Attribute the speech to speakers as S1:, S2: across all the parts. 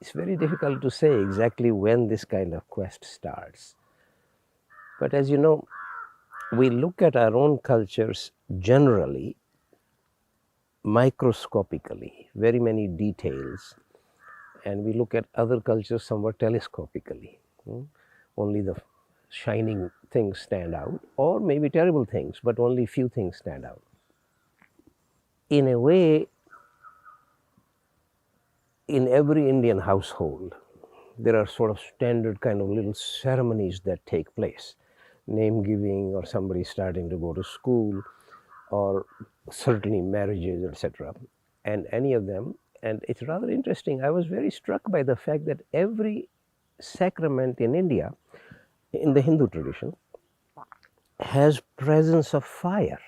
S1: it's very difficult to say exactly when this kind of quest starts. But as you know, we look at our own cultures generally microscopically, very many details, and we look at other cultures somewhat telescopically. Only the shining things stand out, or maybe terrible things, but only few things stand out. In a way, in every Indian household, there are sort of standard kind of little ceremonies that take place. Name giving, or somebody starting to go to school, or certainly marriages, etc. And any of them, and it's rather interesting, I was very struck by the fact that every sacrament in India, in the Hindu tradition, has presence of fire.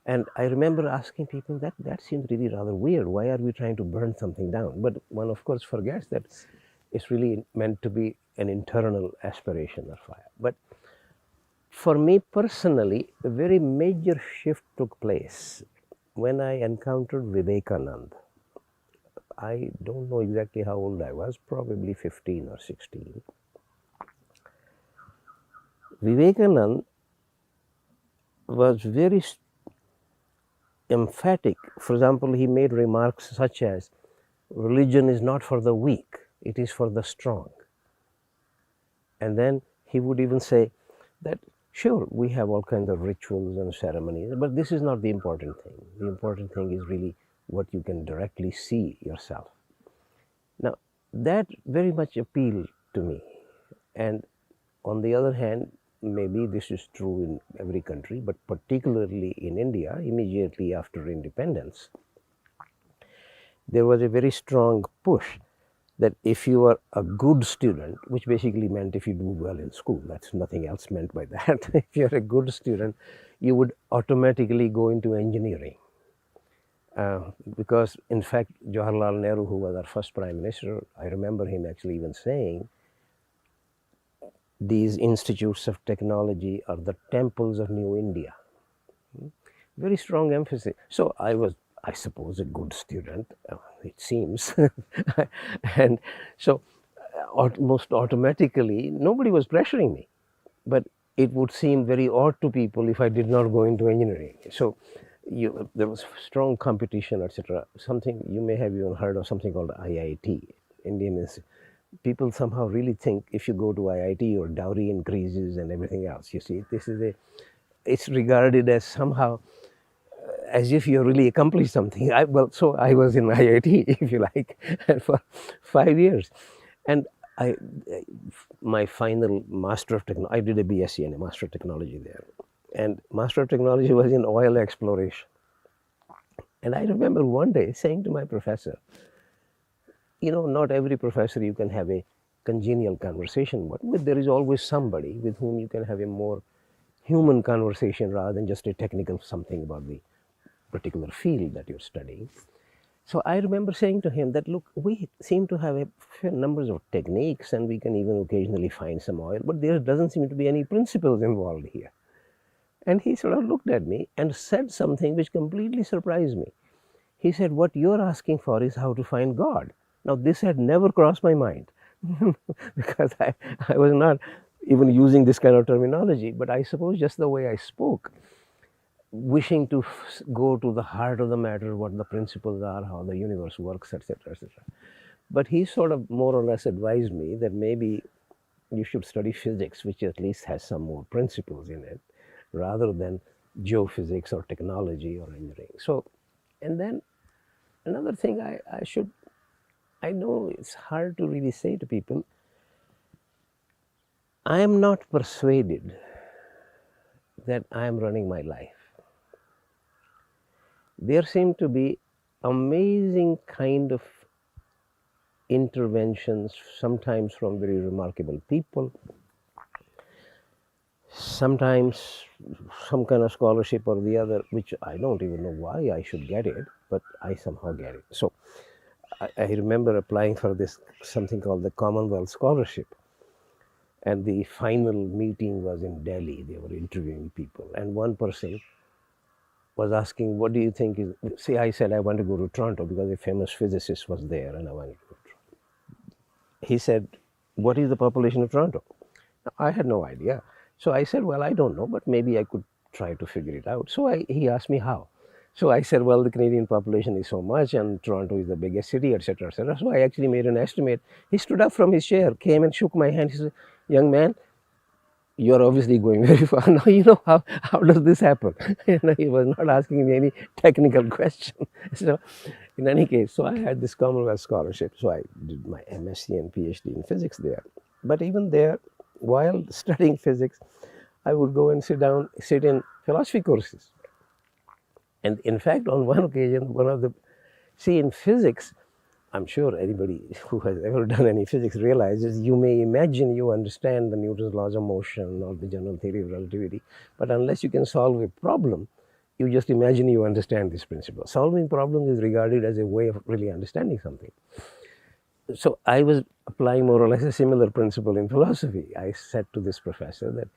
S1: And I remember asking people that seems really rather weird. Why are we trying to burn something down? But one, of course, forgets that it's really meant to be an internal aspiration of fire. But for me personally, a very major shift took place when I encountered Vivekananda. I don't know exactly how old I was, probably 15 or 16. Vivekananda was very emphatic. For example, he made remarks such as, religion is not for the weak, it is for the strong. And then he would even say that, sure, we have all kinds of rituals and ceremonies, but this is not the important thing. The important thing is really what you can directly see yourself. Now, that very much appealed to me. And on the other hand, maybe this is true in every country, but particularly in India, immediately after independence, there was a very strong push that if you are a good student, which basically meant if you do well in school, that's nothing else meant by that. If you're a good student, you would automatically go into engineering. Because in fact, Jawaharlal Nehru, who was our first prime minister, I remember him actually even saying, these institutes of technology are the temples of new India. Very strong emphasis. So I was, I suppose, a good student, it seems. And so almost automatically, nobody was pressuring me. But it would seem very odd to people if I did not go into engineering. So there was strong competition, etc. Something you may have even heard of, something called IIT, Indian Institute. People somehow really think if you go to IIT, your dowry increases and everything else. You see, this is it's regarded as somehow as if you really accomplished something. So I was in IIT, if you like, for 5 years. And my final Master of Technology, I did a BSc and a Master of Technology there. And Master of Technology was in oil exploration. And I remember one day saying to my professor, you know, not every professor you can have a congenial conversation with, but there is always somebody with whom you can have a more human conversation rather than just a technical something about the particular field that you're studying. So I remember saying to him that, look, we seem to have a fair numbers of techniques and we can even occasionally find some oil, but there doesn't seem to be any principles involved here. And he sort of looked at me and said something which completely surprised me. He said, what you're asking for is how to find God. Now, this had never crossed my mind because I was not even using this kind of terminology, but I suppose just the way I spoke, wishing to go to the heart of the matter, what the principles are, how the universe works, etc., etc. But he sort of more or less advised me that maybe you should study physics, which at least has some more principles in it, rather than geophysics or technology or engineering. So, and then another thing I know it's hard to really say to people, I am not persuaded that I am running my life. There seem to be amazing kind of interventions, sometimes from very remarkable people, sometimes some kind of scholarship or the other, which I don't even know why I should get it, but I somehow get it. So I remember applying for this, something called the Commonwealth Scholarship. And the final meeting was in Delhi. They were interviewing people. And one person was asking, what do you think is, see, I said I want to go to Toronto because a famous physicist was there and I wanted to go to Toronto. He said, what is the population of Toronto? I had no idea. So I said, well, I don't know, but maybe I could try to figure it out. So he asked me how. So I said, well, the Canadian population is so much and Toronto is the biggest city, etc., etc. So I actually made an estimate. He stood up from his chair, came and shook my hand. He said, young man, you're obviously going very far. Now, how does this happen? He was not asking me any technical question. So in any case, so I had this Commonwealth scholarship. So I did my MSc and PhD in physics there. But even there, while studying physics, I would go and sit in philosophy courses. And in fact, on one occasion, in physics, I'm sure anybody who has ever done any physics realizes you may imagine you understand the Newton's laws of motion or the general theory of relativity, but unless you can solve a problem, you just imagine you understand this principle. Solving problems is regarded as a way of really understanding something. So I was applying more or less a similar principle in philosophy. I said to this professor that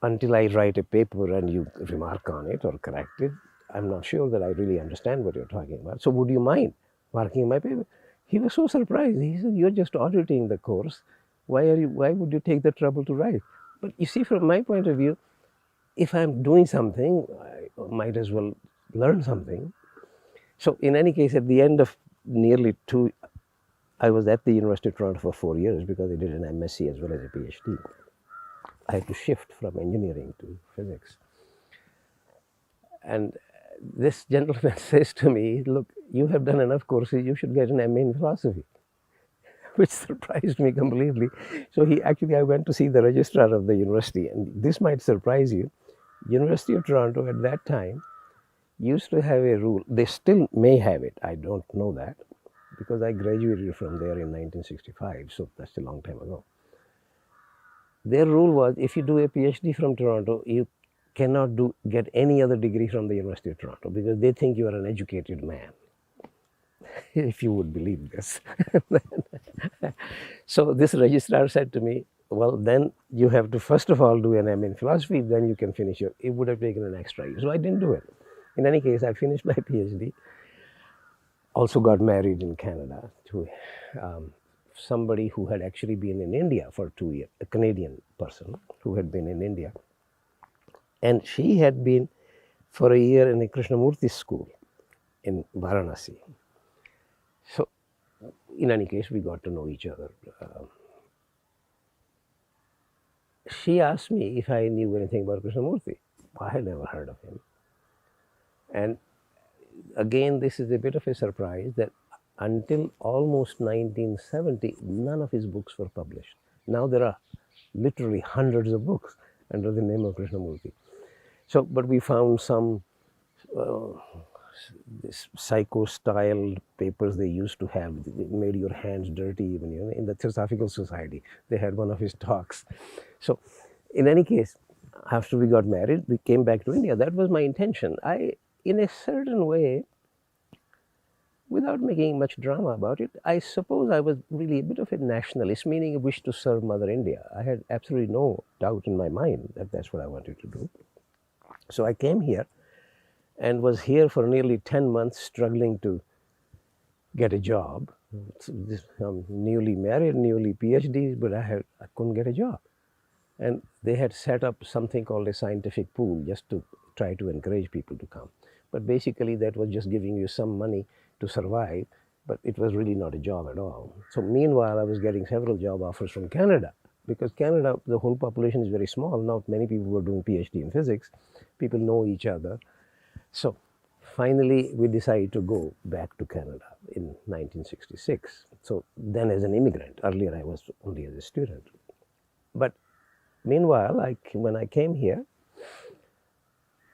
S1: until I write a paper and you remark on it or correct it, I'm not sure that I really understand what you're talking about. So would you mind marking my paper? He was so surprised. He said, you're just auditing the course. Why would you take the trouble to write? But you see, from my point of view, if I'm doing something, I might as well learn something. So in any case, at the end of I was at the University of Toronto for 4 years because I did an MSc as well as a PhD. I had to shift from engineering to physics. And this gentleman says to me, look, you have done enough courses, you should get an MA in philosophy, which surprised me completely. So I went to see the registrar of the university, and this might surprise you. University of Toronto at that time used to have a rule. They still may have it. I don't know that because I graduated from there in 1965, so that's a long time ago. Their rule was if you do a PhD from Toronto, you cannot get any other degree from the University of Toronto because they think you are an educated man, if you would believe this. So this registrar said to me, well, then you have to first of all do an MA in philosophy, then you can finish it would have taken an extra year. So I didn't do it. In any case, I finished my PhD, also got married in Canada to somebody who had actually been in India for 2 years, a Canadian person who had been in India. And she had been for a year in a Krishnamurti school in Varanasi. So in any case, we got to know each other. She asked me if I knew anything about Krishnamurti. I had never heard of him. And again, this is a bit of a surprise that until almost 1970, none of his books were published. Now there are literally hundreds of books under the name of Krishnamurti. So, but we found some psycho-styled papers they used to have. It made your hands dirty even, in the Theosophical Society. They had one of his talks. So in any case, after we got married, we came back to India. That was my intention. In a certain way, without making much drama about it, I suppose I was really a bit of a nationalist, meaning a wish to serve Mother India. I had absolutely no doubt in my mind that that's what I wanted to do. So I came here and was here for nearly 10 months struggling to get a job. I'm newly married, newly PhD, but I couldn't get a job. And they had set up something called a scientific pool just to try to encourage people to come. But basically that was just giving you some money to survive, but it was really not a job at all. So meanwhile, I was getting several job offers from Canada, because Canada, the whole population is very small. Not many people were doing PhD in physics. People know each other. So finally, we decided to go back to Canada in 1966. So then as an immigrant, earlier I was only as a student. But meanwhile, when I came here,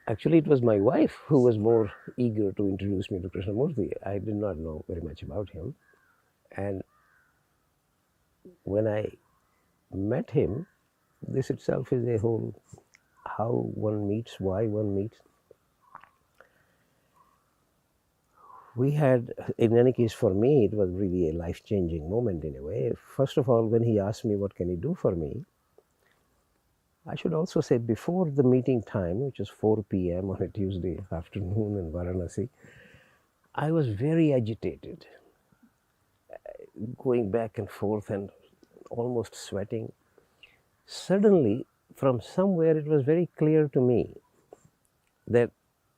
S1: actually it was my wife who was more eager to introduce me to Krishnamurti. I did not know very much about him. And when I met him, this itself is a whole how one meets, why one meets. We had, in any case for me, it was really a life-changing moment in a way. First of all, when he asked me, what can he do for me? I should also say before the meeting time, which is 4 p.m. on a Tuesday afternoon in Varanasi, I was very agitated, going back and forth and almost sweating. Suddenly, from somewhere, it was very clear to me that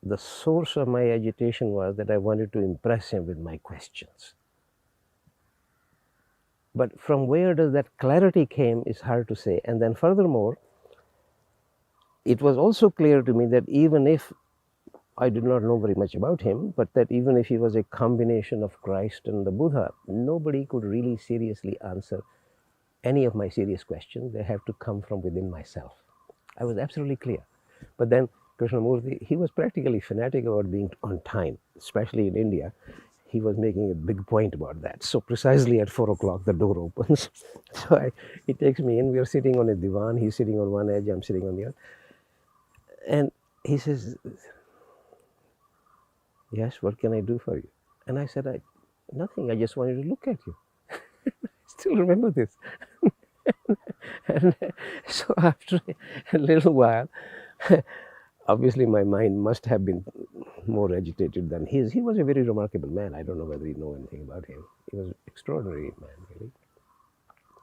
S1: the source of my agitation was that I wanted to impress him with my questions. But from where does that clarity came is hard to say. And then furthermore, it was also clear to me that even if I did not know very much about him, but that even if he was a combination of Christ and the Buddha, nobody could really seriously answer any of my serious questions. They have to come from within myself. I was absolutely clear. But then Krishnamurti, he was practically fanatic about being on time, especially in India. He was making a big point about that. So precisely at 4 o'clock, the door opens. So he takes me in. We are sitting on a divan. He's sitting on one edge. I'm sitting on the other. And he says, "Yes, what can I do for you?" And I said, "Nothing. I just wanted to look at you." I still remember this. And so after a little while, obviously my mind must have been more agitated than his. He was a very remarkable man. I don't know whether you know anything about him. He was an extraordinary man, really.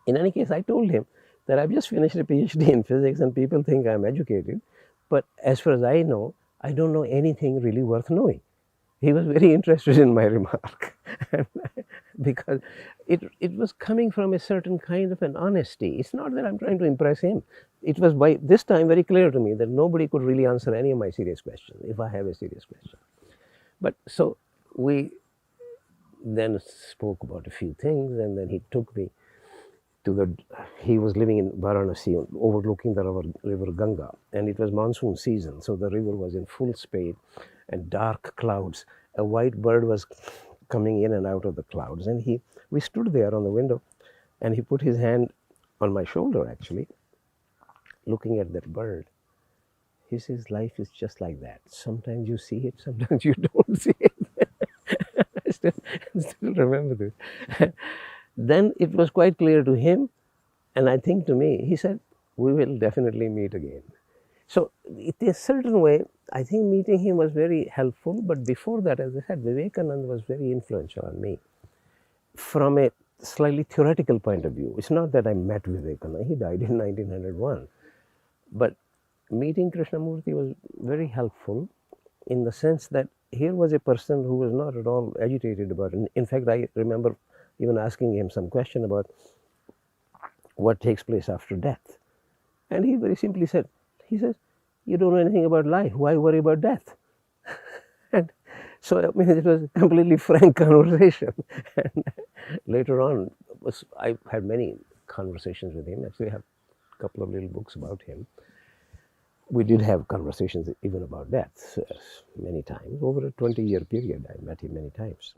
S1: In any case, I told him that I've just finished a PhD in physics and people think I'm educated. But as far as I know, I don't know anything really worth knowing. He was very interested in my remark because it was coming from a certain kind of an honesty. It's not that I'm trying to impress him. It was by this time very clear to me that nobody could really answer any of my serious questions if I have a serious question. But so we then spoke about a few things, and then he took me to he was living in Varanasi overlooking the river Ganga, and it was monsoon season, so the river was in full spate and dark clouds. A white bird was coming in and out of the clouds, and we stood there on the window, and he put his hand on my shoulder, actually, looking at that bird. He says, "Life is just like that. Sometimes you see it, sometimes you don't see it." I still remember this. Then it was quite clear to him, and I think to me, he said, "We will definitely meet again." So in a certain way, I think meeting him was very helpful. But before that, as I said, Vivekananda was very influential on me from a slightly theoretical point of view. It's not that I met Vivekananda. He died in 1901. But meeting Krishnamurti was very helpful in the sense that here was a person who was not at all agitated about it. In fact, I remember even asking him some question about what takes place after death. And he very simply said, he says, "You don't know anything about life. Why worry about death?" And so I mean, it was a completely frank conversation. And later on, I had many conversations with him. Actually, I have a couple of little books about him. We did have conversations even about death many times. Over a 20-year period, I met him many times.